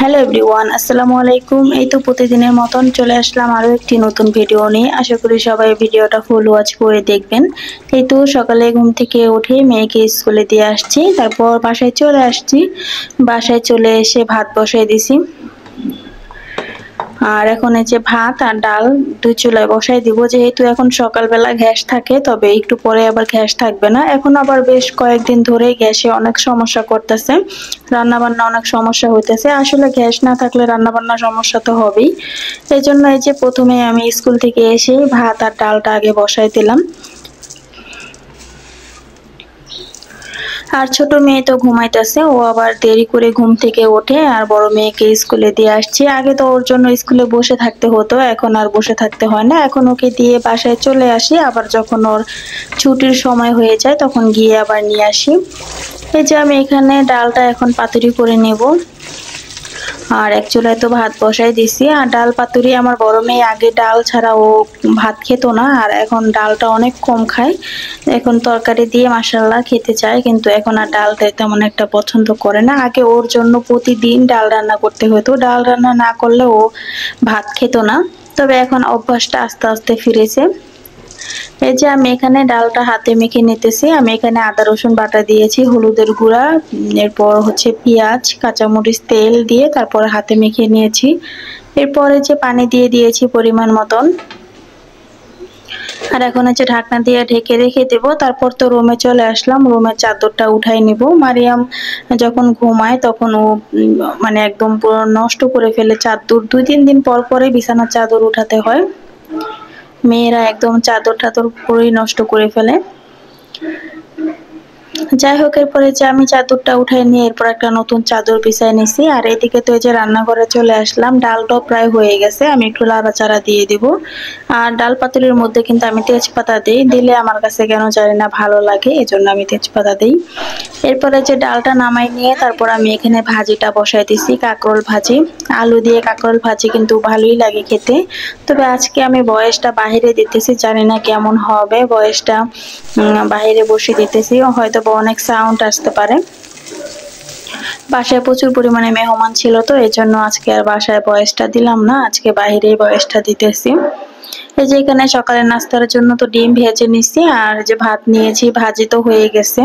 Hello everyone, আসসালামু আলাইকুম। এই তো প্রতিদিনের মতন চলে আসলাম আরও একটি নতুন ভিডিও নিয়ে। আশা করি সবাই ভিডিওটা ফুল ওয়াচ করে দেখবেন। এই তো সকালে ঘুম থেকে উঠে মেয়েকে স্কুলে দিয়ে আসছি, তারপর বাসায় চলে আসছি। বাসায় চলে এসে ভাত বসাই দিছি। আর এখন এই যে ভাত আর ডাল দুই চুলায় বসাই দিব, যেহেতু এখন সকালবেলা গ্যাস থাকে, তবে একটু পরে আবার গ্যাস থাকবে না। এখন আবার বেশ কয়েকদিন ধরে গ্যাসে অনেক সমস্যা করতেছে, রান্না বান্না অনেক সমস্যা হইতেছে। আসলে গ্যাস না থাকলে রান্না বান্না সমস্যা তো হবেই। এই জন্য এই যে প্রথমে আমি স্কুল থেকে এসে ভাত আর ডালটা আগে বসাই দিলাম। আর ছোট মেয়ে তো ঘুমাইতেছে, ও আবার দেরি করে ঘুম থেকে ওঠে। আর বড় মেয়েকে স্কুলে দিয়ে আসছি। আগে তো ওর জন্য স্কুলে বসে থাকতে হতো, এখন আর বসে থাকতে হয় না। এখন ওকে দিয়ে বাসায় চলে আসি, আবার যখন ওর ছুটির সময় হয়ে যায় তখন গিয়ে আবার নিয়ে আসি। এই যে আমি এখানে ডালটা এখন পাতুরি করে নেব। আর এক চুলায় তো ভাত বসাই দিছি। আর ডাল পাতুরি আমার বড় মেয়ে আগে ডাল ছাড়া ও ভাত খেত না, আর এখন ডালটা অনেক কম খায়। এখন তরকারি দিয়ে মাশাআল্লাহ খেতে চায়, কিন্তু এখন আর ডালটা তেমন একটা পছন্দ করে না। আগে ওর জন্য প্রতিদিন ডাল রান্না করতে হতো, ডাল রান্না না করলে ও ভাত খেত না। তবে এখন অভ্যাসটা আস্তে আস্তে ফিরেছে। এই যে আমি এখানে ডালটা হাতে মেখে নিতেছি। আমি এখানে আদা রসুন বাটা দিয়েছি, হলুদের গুঁড়া, এরপর হচ্ছে পেঁয়াজ, কাঁচামরিচ, তেল দিয়ে তারপর হাতে মেখে নিয়েছি। এরপরে যে পানি দিয়ে দিয়েছি পরিমাণ মতন। আর এখন হচ্ছে ঢাকনা দিয়ে ঢেকে রেখে দেব। তারপর তো রুমে চলে আসলাম, রুমের চাদরটা উঠাই নিব। মারিয়াম যখন ঘুমায় তখন ও মানে একদম পুরো নষ্ট করে ফেলে চাদর। 2-3 দিন পর পরে বিছানার চাদর উঠাতে হয়। মেয়েরা একদম চাদর টাদর পুরোই নষ্ট করে ফেলে। যাই হোক, এরপরে যে আমি চাদরটা উঠাই নিয়ে এরপর একটা নতুন চাদর বিছাই নিছি। আর এদিকে তো এই যে রান্নাঘরে চলে আসলাম, ডালটাও প্রায় হয়ে গেছে। আমি একটু নাড়াচাড়া দিয়ে দিব। আর ডাল পাতুরির মধ্যে কিন্তু আমি তেজপাতা দিই, দিলে আমার কাছে কেন জানি না ভালো লাগে, এজন্য আমি তেজপাতা দিই। এরপরে যে ডালটা নামাই নিয়ে তারপর আমি এখানে ভাজিটা বসাই দিছি, কাঁকরোল ভাজি। আলু দিয়ে কাঁকরোল ভাজি কিন্তু ভালোই লাগে খেতে। তবে আজকে আমি বয়েসটা বাহিরে দিতেছি, জানি না কেমন হবে। বয়েসটা বাহিরে বসে দিতেছি, হয়তো অনেক সাউন্ড আসতে পারে। বাসায় প্রচুর পরিমাণে মেহমান ছিল, তো এই জন্য আজকে আর বাসায় বয়েসটা দিলাম না, আজকে বাহিরেই বয়েসটা দিতেছি। এই যে এখানে সকালের নাস্তার জন্য তো ডিম ভেজে নিছি, আর যে ভাত নিয়েছি, ভাজি তো হয়ে গেছে।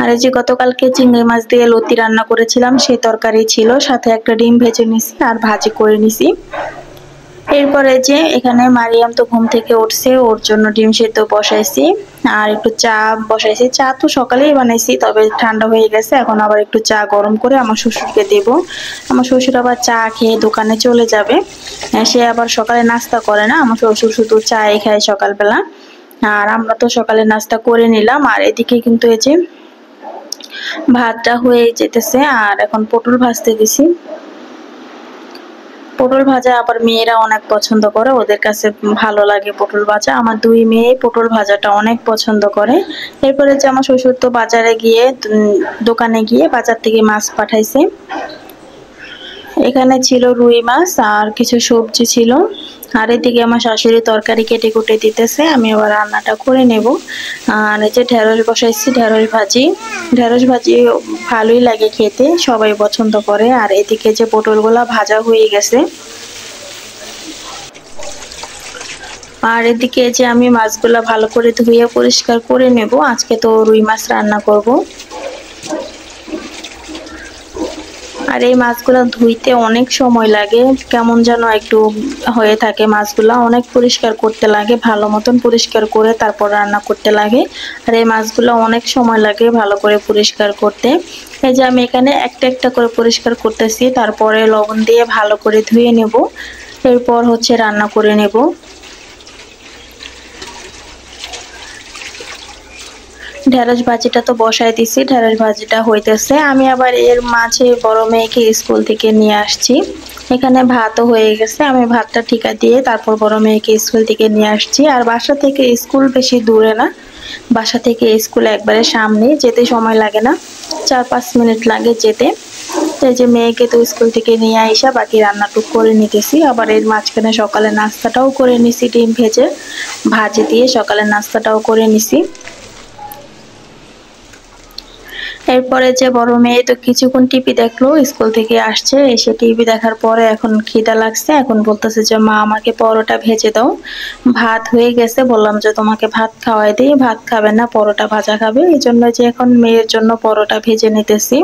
আর এই যে গতকালকে চিংড়ি মাছ দিয়ে লতি রান্না করেছিলাম, সেই তরকারি ছিল, সাথে একটা ডিম ভেজে নিছি আর ভাজি করে নিছি। এরপরে যে এখানে মারিয়াম তো ঘুম থেকে উঠছে, ওর জন্য ডিম সেদ্ধ বসাইছি আর একটু চা বসাইছি। চা তো সকালেই বানাইছি, তবে ঠান্ডা হয়ে গেছে। এখন আবার একটু চা গরম করে আমার শ্বশুরকে দেব। আমার শ্বশুর আবার চা খেয়ে দোকানে চলে যাবে। সে আবার সকালে নাস্তা করে না, আমার শ্বশুর শুধু চাই খায় সকালবেলা। আর আমরা তো সকালে নাস্তা করে নিলাম। আর এদিকে কিন্তু এই যে ভাতটা হয়ে যেতেছে, আর এখন পটল ভাজতে দিছি। পটল ভাজা আবার মেয়েরা অনেক পছন্দ করে, ওদের কাছে ভালো লাগে পটল ভাজা। আমার দুই মেয়ে পটল ভাজাটা অনেক পছন্দ করে। এরপরে যে আমার শ্বশুর তো বাজারে গিয়ে দোকানে গিয়ে বাজার থেকে মাছ পাঠাইছে। এখানে ছিল রুই মাছ আর কিছু সবজি ছিল। আর এদিকে আমার শাশুড়ি তরকারি কেটে কুটে দিতেছে, আমি আবার রান্নাটা করে নেব। আর এই যে ঢেঁড়স বসাইছি, ঢেঁড়স ভাজি। ঢেঁড়স ভাজি ভালোই লাগে খেতে, সবাই পছন্দ করে। আর এদিকে যে পটলগুলা ভাজা হয়ে গেছে। আর এদিকে যে আমি মাছগুলা ভালো করে ধুয়ে পরিষ্কার করে নেব, আজকে তো রুই মাছ রান্না করব। আর এই মাছগুলো ধুইতে অনেক সময় লাগে, কেমন যেন একটু হয়ে থাকে। মাছগুলা অনেক পরিষ্কার করতে লাগে, ভালো মতন পরিষ্কার করে তারপর রান্না করতে লাগে। আর এই মাছগুলো অনেক সময় লাগে ভালো করে পরিষ্কার করতে। এই যে আমি এখানে একটা একটা করে পরিষ্কার করতেছি, তারপরে লবণ দিয়ে ভালো করে ধুয়ে নেব। এরপর হচ্ছে রান্না করে নেব। ঢেঁড়স ভাজিটা তো বসাই দিছি, ঢেঁড়স ভাজিটা হইতেছে। আমি আবার এর মাঝে বড় মেয়েকে স্কুল থেকে নিয়ে আসছি। এখানে ভাতও হয়ে গেছে, আমি ভাতটা ঠিকা দিয়ে তারপর বড় মেয়েকে স্কুল থেকে নিয়ে আসছি। আর বাসা থেকে স্কুল বেশি দূরে না, বাসা থেকে স্কুল একবারে সামনে, যেতে সময় লাগে না, 4-5 মিনিট লাগে যেতে। তো এই যে মেয়েকে তো স্কুল থেকে নিয়ে আইসা বাকি রান্নাটুক করে নিতেছি। আবার এর মাঝখানে সকালে নাস্তাটাও করে নিছি, ডিম ভেজে ভাজি দিয়ে সকালে নাস্তাটাও করে নিছি। এরপরে যে বড় মেয়ে তো কিছুক্ষণ টিভি দেখলো, স্কুল থেকে আসছে, এসে টিভি দেখার পরে এখন খিদা লাগছে, এখন বলতেছে যে মা আমাকে পরোটা ভেজে দাও। ভাত হয়ে গেছে, বললাম যে তোমাকে ভাত খাওয়াই দিই, ভাত খাবে না, পরোটা ভাজা খাবে, এই জন্য যে এখন মেয়ের জন্য পরোটা ভেজে নিতেছি।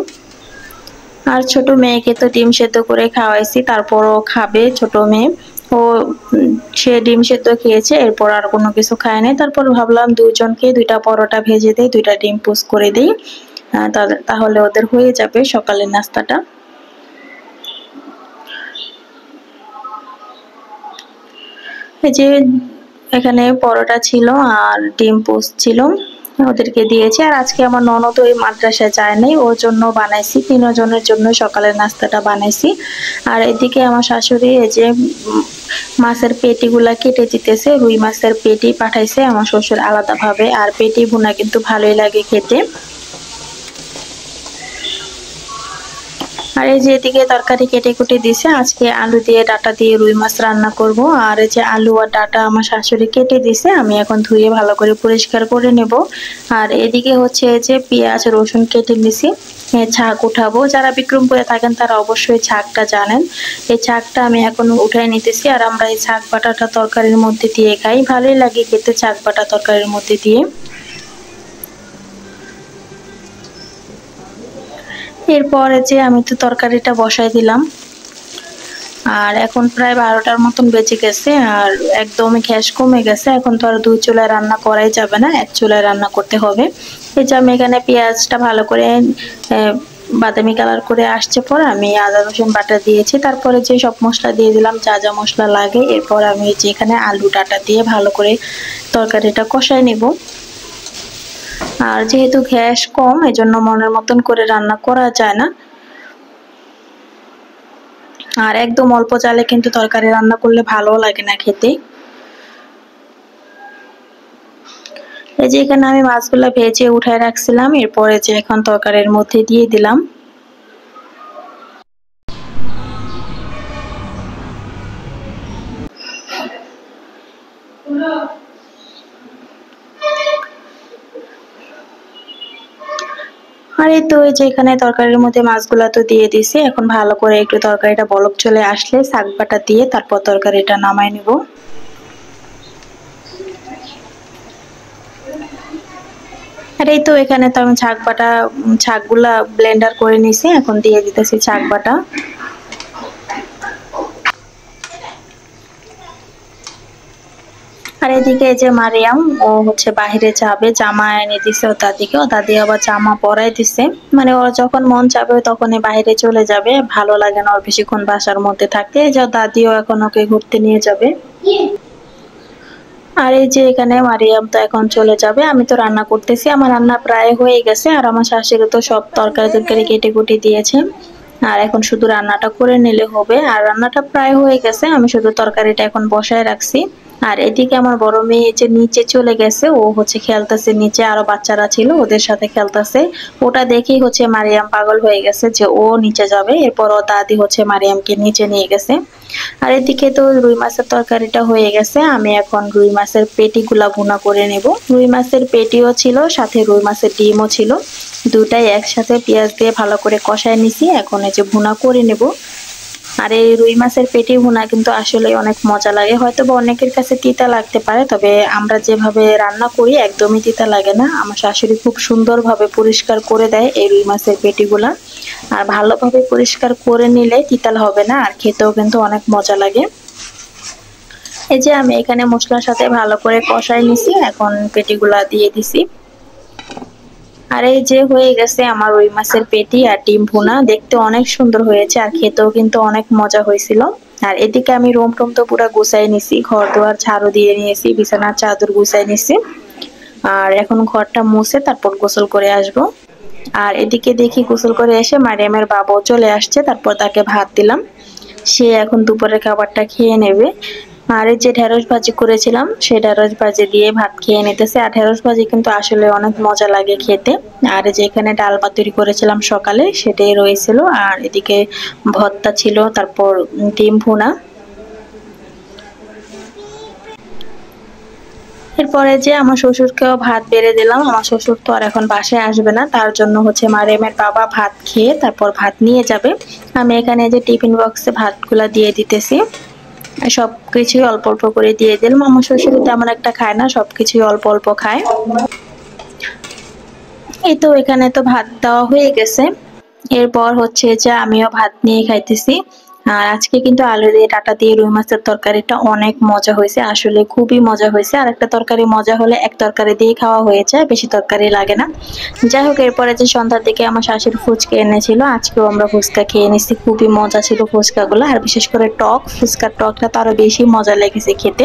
আর ছোট মেয়েকে তো ডিম সেদ্ধ করে খাওয়াইছি, তারপরও খাবে ছোট মেয়ে। ও সে ডিম সেদ্ধ খেয়েছে, এরপর আর কোনো কিছু খায় নাই। তারপর ভাবলাম দুইজনকে দুইটা পরোটা ভেজে দিই, দুইটা ডিম পোস্ট করে দিই, তাহলে ওদের হয়ে যাবে সকালের নাস্তাটা। এই যে এখানে পরোটা ছিল আর ডিম পোস্ট ছিল, ওদেরকে দিয়েছি। আর আজকে আমার ননদ ওই মাদ্রাসায় যায় নাই, ওর জন্য বানাইছি, তিনজনের জন্য সকালের নাস্তাটা বানাইছি। আর এদিকে আমার শাশুড়ি এই যে মাছের পেটিগুলা কেটে দিতেছে, রুই মাছের পেটি পাঠাইছে আমার শ্বশুর আলাদাভাবে। আর পেটি ভুনা কিন্তু ভালোই লাগে খেতে। আর এই যে এদিকে তরকারি কেটে কুটে দিছে, আজকে আলু দিয়ে ডাটা দিয়ে রুই মাছ রান্না করব। আর এই যে আলু আর ডাটা আমার শাশুড়ি কেটে দিছে, আমি এখন ধুয়ে ভালো করে পরিষ্কার করে নেব। আর এদিকে হচ্ছে যে পেঁয়াজ রসুন কেটে নিছি, ছাক উঠাবো। যারা বিক্রমপুরে থাকেন তারা অবশ্যই ছাকটা জানেন। এই ছাকটা আমি এখন উঠাই নিতেছি। আর আমরা এই ছাক বাটাটা তরকারির মধ্যে দিয়ে খাই, ভালোই লাগে খেতে ছাক বাটা তরকারির মধ্যে দিয়ে। এরপরে যে আমি তো তরকারিটা বসাই দিলাম। আর এখন প্রায় 12টার মতন বেজে গেছে, আর একদমই গ্যাস কমে গেছে। এখন তো আর দুই চুলায় রান্না করাই যাবে না, এক চুলায় রান্না করতে হবে। এই যে আমি এখানে পেঁয়াজটা ভালো করে বাদামি কালার করে আসছে পর আমি আদা রসুন বাটা দিয়েছি, তারপরে যে সব মশলা দিয়ে দিলাম যা যা মশলা লাগে। এরপর আমি যে এখানে আলু ডাটা দিয়ে ভালো করে তরকারিটা কষাই নেব। আর যেহেতু গ্যাস কম, এজন্য মনের মতন করে রান্না করা যায় না। আর একদম অল্প চালে কিন্তু তরকারি রান্না করলে ভালো লাগে না খেতে। এই যে এখানে আমি মাছগুলা ভেজে উঠায় রাখছিলাম, এরপরে যে এখন তরকারির মধ্যে দিয়ে দিলাম। আর এই তো এই যে এখানে তরকারির মধ্যে মাছগুলা তো দিয়ে দিছি, এখন ভালো করে একটু তরকারিটা বলক চলে আসলে শাক বাটা দিয়ে তারপর তরকারিটা নামাই নিব। আর এই তো এখানে তো আমি ছাকগুলা ব্লেন্ডার করে নিছি, এখন দিয়ে দিতেছি ছাক বাটা। আর এদিকে এই যে মারিয়াম, ও হচ্ছে বাহিরে যাবে, জামা এনে দিছে ও দাদিকে, ও দাদি আবার জামা পরাই দিছে। মানে ওর যখন মন চাবে তখনই বাহিরে চলে যাবে, ভালো লাগে না ওর বেশিক্ষণ বাসার মধ্যে থাকতে। এই যে দাদিও এখন ওকে ঘুরতে নিয়ে যাবে। আর এই যে এখানে মারিয়াম তো এখন চলে যাবে, আমি তো রান্না করতেছি, আমার রান্না প্রায় হয়ে গেছে। আর আমার শাশুড়ি তো সব তরকারি টরকারি কেটে কুটে দিয়েছে, আর এখন শুধু রান্নাটা করে নিলে হবে। আর রান্নাটা প্রায় হয়ে গেছে, আমি শুধু তরকারিটা এখন বসায় রাখছি। আর এদিকে আমার বড় মেয়ে যে নিচে চলে গেছে, ও হচ্ছে খেলতেছে নিচে, আরো বাচ্চারা ছিল ওদের সাথে খেলতেছে। ওটা দেখেই হচ্ছে মারিয়াম পাগল হয়ে গেছে যে ও নিচে যাবে। এরপর ও দাদি হচ্ছে মারিয়ামকে নিচে নিয়ে গেছে। আর এদিকে তো রুই মাছের তরকারিটা হয়ে গেছে, আমি এখন রুই মাছের পেটিগুলা ভুনা করে নেব। রুই মাছের পেটিও ছিল, সাথে রুই মাছের ডিমও ছিল, দুটাই একসাথে পেঁয়াজ দিয়ে ভালো করে কষায় নিছি, এখন এই যে ভুনা করে নেব। আর এই রুই মাছের পেটি ভুনা কিন্তু আসলে অনেক মজা লাগে, হয়তো বা অনেকের কাছে তিতা লাগতে পারে, তবে আমরা যেভাবে রান্না করি একদমই তিতা লাগে না। আমার শাশুড়ি খুব সুন্দরভাবে পরিষ্কার করে দেয় এই রুই মাছের পেটিগুলা। আর ভালোভাবে পরিষ্কার করে নিলে তিতা হবে না, আর খেতেও কিন্তু অনেক মজা লাগে। এই যে আমি এখানে মশলার সাথে ভালো করে কষাই নিছি, এখন পেটিগুলা দিয়ে দিছি। আর এই যে হয়ে গেছে আমার রুই মাছের পেটি আর ডিম ভুনা, দেখতে অনেক সুন্দর হয়েছে আর খেতেও কিন্তু অনেক মজা হয়েছিল। আর এদিকে আমি রুম টুম তো পুরো গুছাই নিছি, ঘর দুয়ার ঝাড়ু দিয়ে নিয়েছি, বিছানার চাদর গুছাই নিছি। আর এখন ঘরটা মুছে তারপর গোসল করে আসব। আর এদিকে দেখি গোসল করে এসে মারিয়ামের বাবাও চলে আসছে, তারপর তাকে ভাত দিলাম, সে এখন দুপুরের খাবারটা খেয়ে নেবে। আর এই যে ঢেঁড়স ভাজি করেছিলাম, সেই ঢেঁড়স ভাজি দিয়ে ভাত খেয়ে নিতেছে। আর ঢেঁড়স ভাজি কিন্তু আসলে অনেক মজা লাগে খেতে। আর যে এখানে ডাল পাতুরি করেছিলাম সকালে, সেটাই রয়েছিল। আর এদিকে ভর্তা ছিল, তারপর ডিম ভুনা। এরপরে যে আমার শ্বশুরকেও ভাত বেড়ে দিলাম। আমার শ্বশুর তো আর এখন বাসায় আসবে না, তার জন্য হচ্ছে মারিয়ামের বাবা ভাত খেয়ে তারপর ভাত নিয়ে যাবে। আমি এখানে যে টিফিন বক্সে ভাতগুলা দিয়ে দিতেছি, সবকিছুই অল্প অল্প করে দিয়ে দিলাম। আমার শ্বশুর তেমন একটা খায় না, সবকিছুই অল্প অল্প খায়। এই তো এখানে তো ভাত দেওয়া হয়ে গেছে। এরপর হচ্ছে যে আমিও ভাত নিয়ে খাইতেছি। আর আজকে কিন্তু আলু দিয়ে ডাঁটা দিয়ে রুই মাছের তরকারিটা অনেক মজা হয়েছে, আসলে খুবই মজা হয়েছে। আর একটা তরকারি মজা হলে এক তরকারি দিয়ে খাওয়া হয়ে যায়, বেশি তরকারি লাগে না। যাই হোক, এরপরে যে সন্ধ্যার দিকে আমার শাশুড়ি ফুচকা এনেছিল, আজকেও আমরা ফুচকা খেয়ে নিছি। খুবই মজা ছিল ফুচকাগুলো, আর বিশেষ করে টক ফুচকার টকটা তো আরো বেশি মজা লেগেছে খেতে।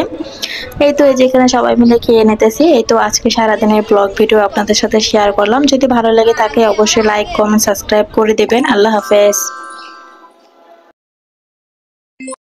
এই তো এই যেখানে সবাই মিলে খেয়ে নিতেছি। এই তো আজকে সারাদিনের ব্লগ ভিডিও আপনাদের সাথে শেয়ার করলাম। যদি ভালো লাগে থাকে অবশ্যই লাইক কমেন্ট সাবস্ক্রাইব করে দেবেন। আল্লাহ হাফেজ।